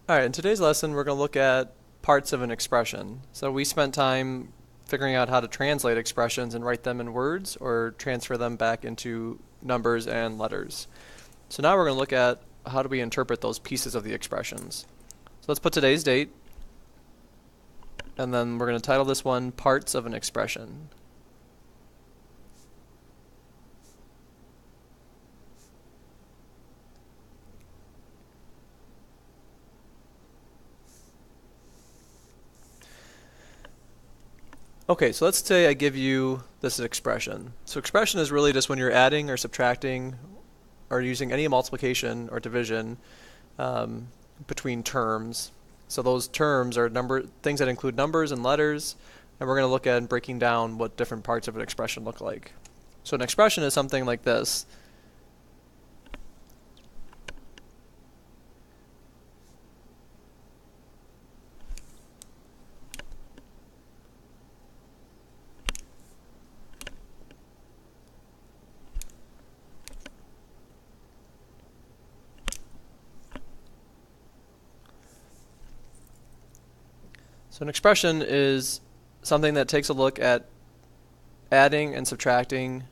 Alright, in today's lesson we're going to look at parts of an expression. So we spent time figuring out how to translate expressions and write them in words or transfer them back into numbers and letters. So now we're going to look at how do we interpret those pieces of the expressions. So let's put today's date, and then we're going to title this one Parts of an Expression. Okay, so let's say I give you this expression. So expression is really just when you're adding or subtracting or using any multiplication or division between terms. So those terms are things that include numbers and letters, and we're going to look at breaking down what different parts of an expression look like. So an expression is something like this. So an expression is something that takes a look at adding and subtracting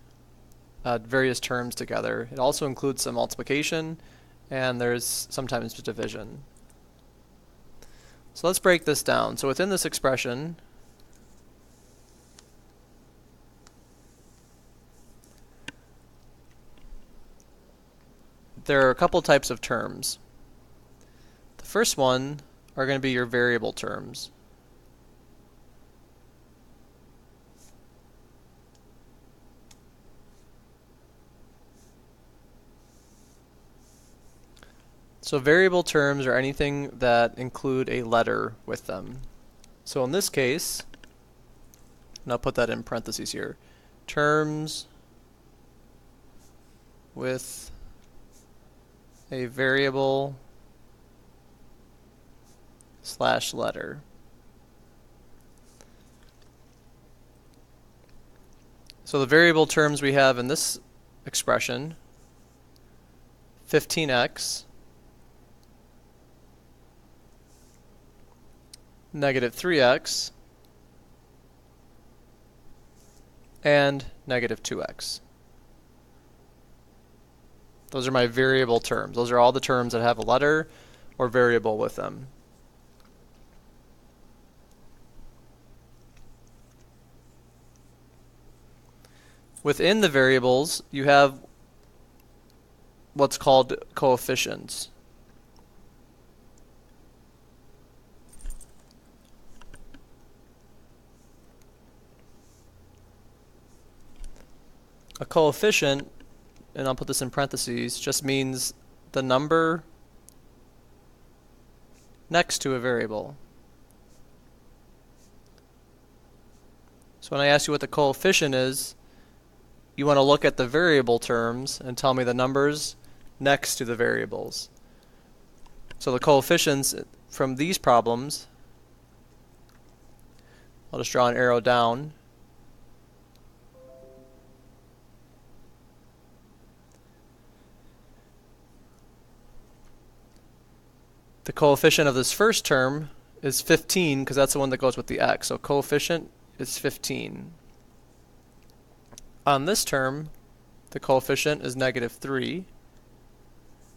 various terms together. It also includes some multiplication, and there's sometimes division. So let's break this down. So within this expression, there are a couple types of terms. The first one are going to be your variable terms. So variable terms are anything that include a letter with them. So in this case, and I'll put that in parentheses here, terms with a variable / letter. So the variable terms we have in this expression, 15x, negative 3x, and negative 2x. Those are my variable terms. Those are all the terms that have a letter or variable with them. Within the variables, you have what's called coefficients. A coefficient, and I'll put this in parentheses, just means the number next to a variable. So when I ask you what the coefficient is, you want to look at the variable terms and tell me the numbers next to the variables. So the coefficients from these problems, I'll just draw an arrow down. The coefficient of this first term is 15 because that's the one that goes with the x. So coefficient is 15. On this term, the coefficient is negative 3.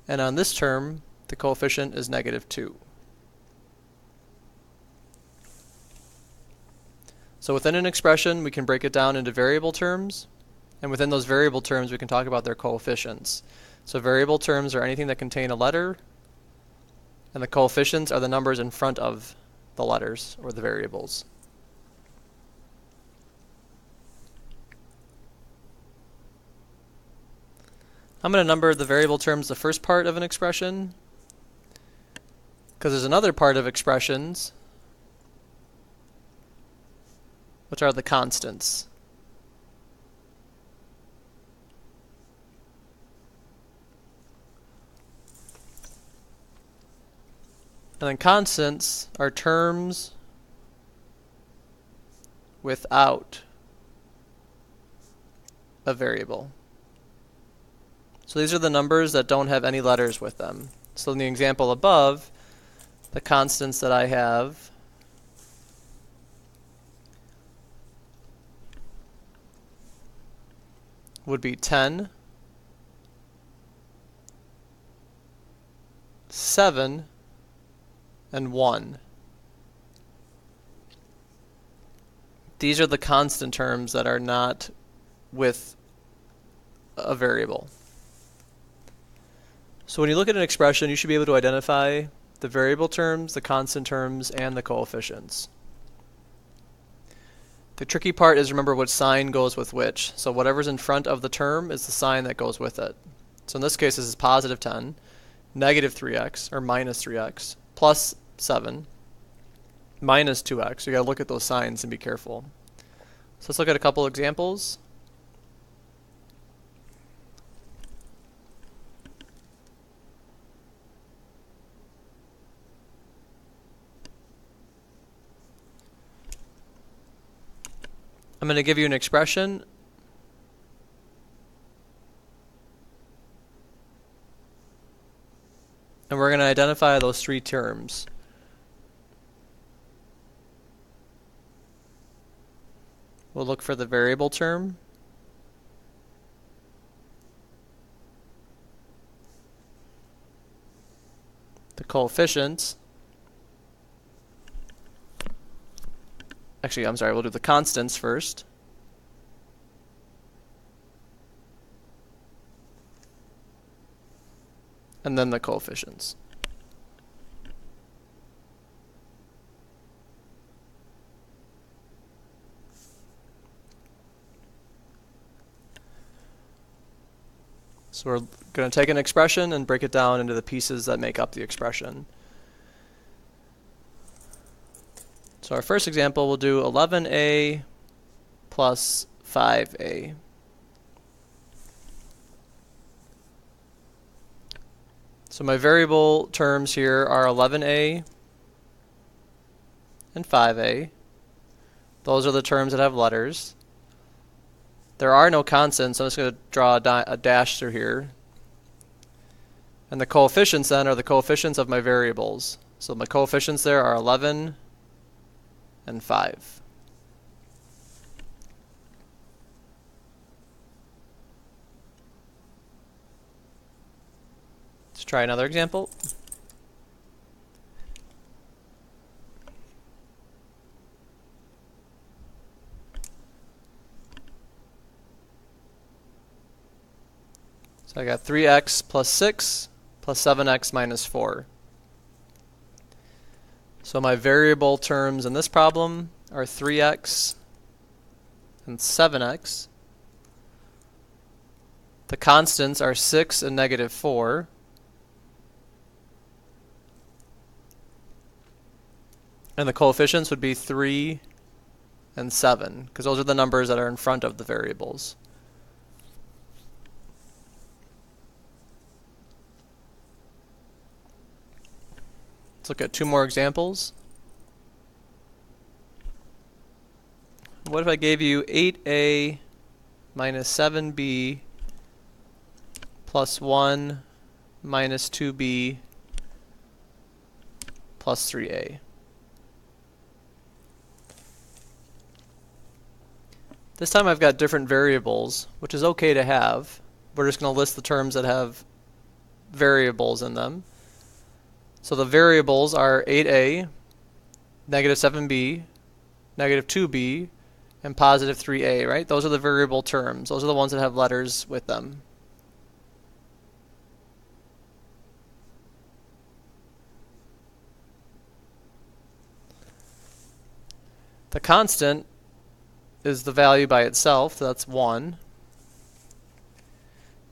And on this term, the coefficient is negative 2. So within an expression, we can break it down into variable terms. And within those variable terms, we can talk about their coefficients. So variable terms are anything that contain a letter, and the coefficients are the numbers in front of the letters or the variables. I'm going to number the variable terms the first part of an expression, because there's another part of expressions, which are the constants. And then constants are terms without a variable. So these are the numbers that don't have any letters with them. So in the example above, the constants that I have would be 10, 7, and 1. These are the constant terms that are not with a variable. So when you look at an expression, you should be able to identify the variable terms, the constant terms, and the coefficients. The tricky part is remember which sign goes with which. So whatever's in front of the term is the sign that goes with it. So in this case, this is positive 10, negative 3x, or minus 3x, plus 7, minus 2x. So you got to look at those signs and be careful. So let's look at a couple examples. I'm going to give you an expression. And we're going to identify those three terms. We'll look for the variable term, the coefficients. Actually, I'm sorry, we'll do the constants first. And then the coefficients. So we're going to take an expression and break it down into the pieces that make up the expression. So our first example, we'll do 11a plus 5a. So my variable terms here are 11a and 5a. Those are the terms that have letters. There are no constants, so I'm just going to draw a dash through here. And the coefficients then are the coefficients of my variables. So my coefficients there are 11 and 5. Let's try another example. So I got 3x plus 6 plus 7x minus 4. So my variable terms in this problem are 3x and 7x. The constants are 6 and negative 4. And the coefficients would be 3 and 7, because those are the numbers that are in front of the variables. Let's look at two more examples. What if I gave you 8a minus 7b plus 1 minus 2b plus 3a? This time I've got different variables, which is okay to have. We're just going to list the terms that have variables in them. So the variables are 8a, negative 7b, negative 2b, and positive 3a, right? Those are the variable terms. Those are the ones that have letters with them. The constant is the value by itself, so that's 1.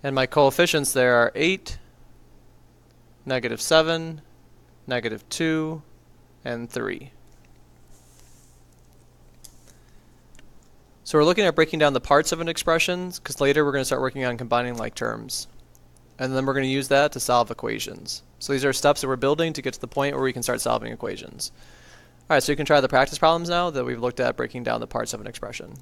And my coefficients there are 8, negative 7, negative 2, and 3. So we're looking at breaking down the parts of an expression, because later we're going to start working on combining like terms. And then we're going to use that to solve equations. So these are steps that we're building to get to the point where we can start solving equations. Alright, so you can try the practice problems now that we've looked at breaking down the parts of an expression.